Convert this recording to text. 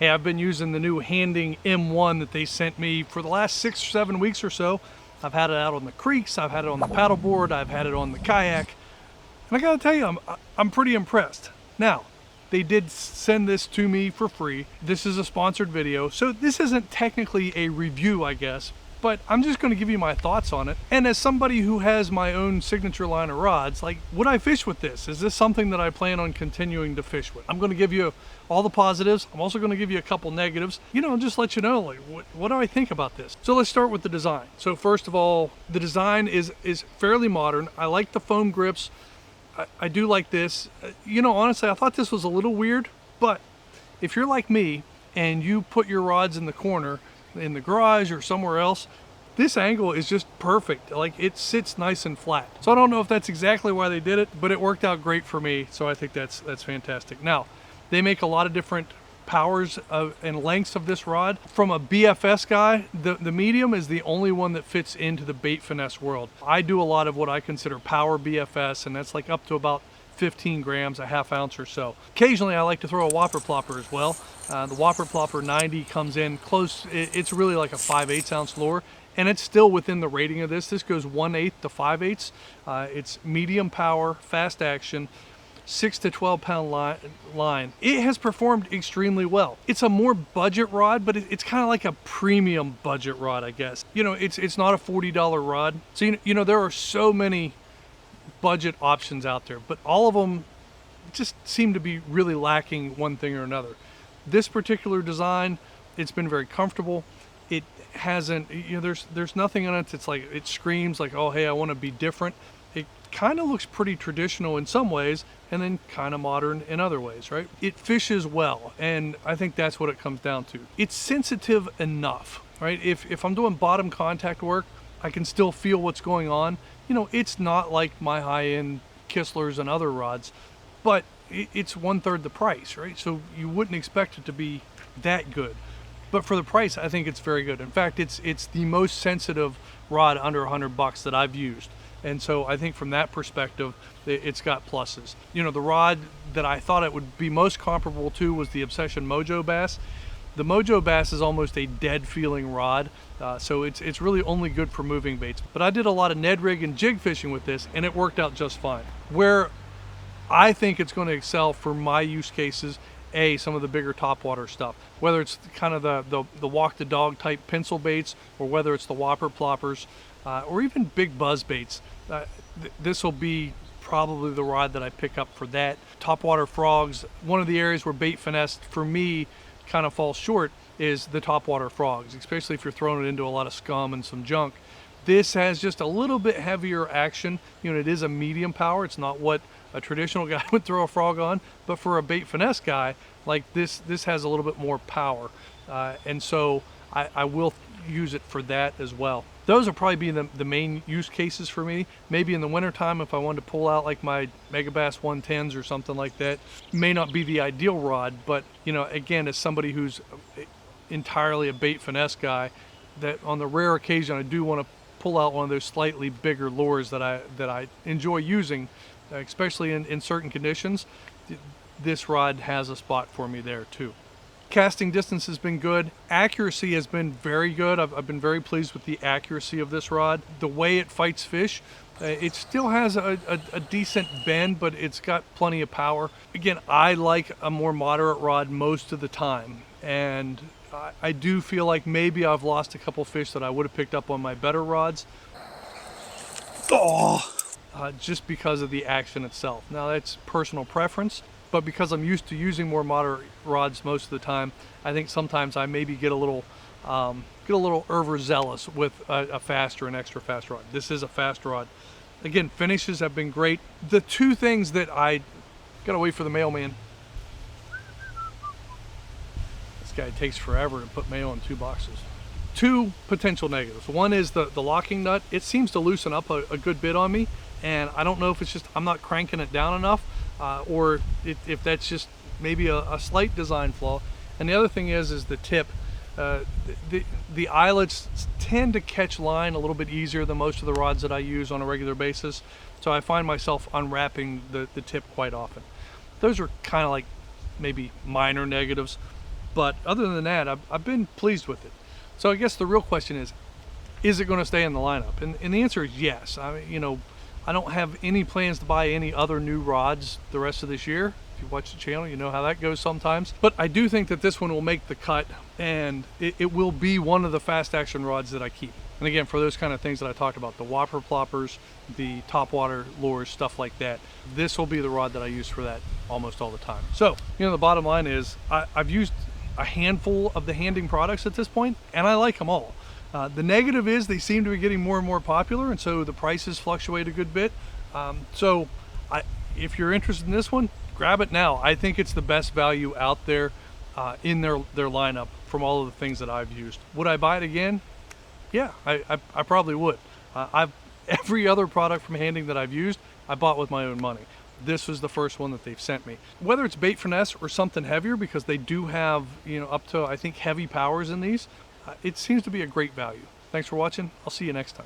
Hey, I've been using the new Handing M1 that they sent me for the last 6 or 7 weeks or so. I've had it out on the creeks, I've had it on the paddleboard, I've had it on the kayak, and I gotta tell you, I'm pretty impressed. Now, they did send this to me for free. This is a sponsored video, so this isn't technically a review, I guess, but I'm just gonna give you my thoughts on it. And as somebody who has my own signature line of rods, like, would I fish with this? Is this something that I plan on continuing to fish with? I'm gonna give you all the positives. I'm also gonna give you a couple negatives, just let you know, like, what do I think about this? So let's start with the design. So first of all, the design is fairly modern. I like the foam grips. I do like this. Honestly, I thought this was a little weird, but if you're like me and you put your rods in the corner, in the garage or somewhere else, this angle is just perfect. Like, it sits nice and flat. So I don't know if that's exactly why they did it, but it worked out great for me. So I think that's fantastic. Now, they make a lot of different powers and lengths of this rod. From a BFS guy, the medium is the only one that fits into the bait finesse world. I do a lot of what I consider power BFS, and that's like up to about 15 grams, a half ounce or so. Occasionally I like to throw a whopper plopper as well. The whopper plopper 90 comes in close. It's really like a 5/8 ounce lure, and it's still within the rating of this. This goes 1/8 to 5/8. It's medium power, fast action, 6 to 12 pound line. It has performed extremely well. It's a more budget rod, but it's kind of like a premium budget rod, I guess. It's not a $40 rod. So there are so many budget options out there, but all of them just seem to be really lacking one thing or another. This particular design, it's been very comfortable. It hasn't, there's nothing in it that's like, it screams like, oh, hey, I want to be different. It kind of looks pretty traditional in some ways, and then kind of modern in other ways, right? It fishes well, and I think that's what it comes down to. It's sensitive enough, right? If I'm doing bottom contact work, I can still feel what's going on. It's not like my high-end Kisslers and other rods, but it's 1/3 the price, right? So you wouldn't expect it to be that good. But for the price, I think it's very good. In fact, it's the most sensitive rod under $100 that I've used. And so I think from that perspective, it's got pluses. The rod that I thought it would be most comparable to was the Obsession Mojo Bass. The Mojo Bass is almost a dead feeling rod, so it's really only good for moving baits. But I did a lot of Ned rig and jig fishing with this, and it worked out just fine. Where I think it's going to excel for my use cases, some of the bigger topwater stuff, whether it's kind of the walk the dog type pencil baits, or whether it's the whopper ploppers, or even big buzz baits. This will be probably the rod that I pick up for that. Topwater frogs, one of the areas where bait finesse for me kind of falls short is the topwater frogs, especially if you're throwing it into a lot of scum and some junk. This has just a little bit heavier action. It is a medium power. It's not what a traditional guy would throw a frog on, but for a bait finesse guy, like this has a little bit more power. And so I will use it for that as well. Those will probably be the main use cases for me. Maybe in the wintertime, if I wanted to pull out like my Megabass 110s or something like that, may not be the ideal rod, but again, as somebody who's entirely a bait finesse guy, that on the rare occasion I do want to pull out one of those slightly bigger lures that I enjoy using, especially in certain conditions, this rod has a spot for me there too. Casting distance has been good. Accuracy has been very good. I've been very pleased with the accuracy of this rod. The way it fights fish, it still has a decent bend, but it's got plenty of power. Again, I like a more moderate rod most of the time, and I do feel like maybe I've lost a couple fish that I would have picked up on my better rods. Just because of the action itself. Now that's personal preference, but because I'm used to using more moderate rods most of the time, I think sometimes I maybe get a little overzealous with a fast or an extra fast rod. This is a fast rod. Again, finishes have been great. The two things that I gotta wait for the mailman. This guy takes forever to put mail in 2 boxes. 2 potential negatives. One is the locking nut. It seems to loosen up a good bit on me, and I don't know if it's just I'm not cranking it down enough, or if that's just maybe a slight design flaw. And the other thing is the tip. The eyelids tend to catch line a little bit easier than most of the rods that I use on a regular basis, so I find myself unwrapping the tip quite often. Those are kind of like maybe minor negatives. But other than that, I've been pleased with it. So I guess the real question is it going to stay in the lineup? And the answer is yes. I mean, you know, I don't have any plans to buy any other new rods the rest of this year. If you watch the channel, you know how that goes sometimes. But I do think that this one will make the cut, and it will be one of the fast action rods that I keep. And again, for those kind of things that I talked about, the whopper ploppers, the topwater lures, stuff like that, this will be the rod that I use for that almost all the time. So, you know, the bottom line is I've used a handful of the handing products at this point, and I like them all. The negative is they seem to be getting more and more popular, and so the prices fluctuate a good bit. If you're interested in this one, grab it now. I think it's the best value out there in their lineup from all of the things that I've used. Would I buy it again? Yeah, I probably would. Every other product from handing that I've used, I bought with my own money. This was the first one that they've sent me. Whether it's bait finesse or something heavier, because they do have, you know, up to, I think, heavy powers in these, it seems to be a great value. Thanks for watching. I'll see you next time.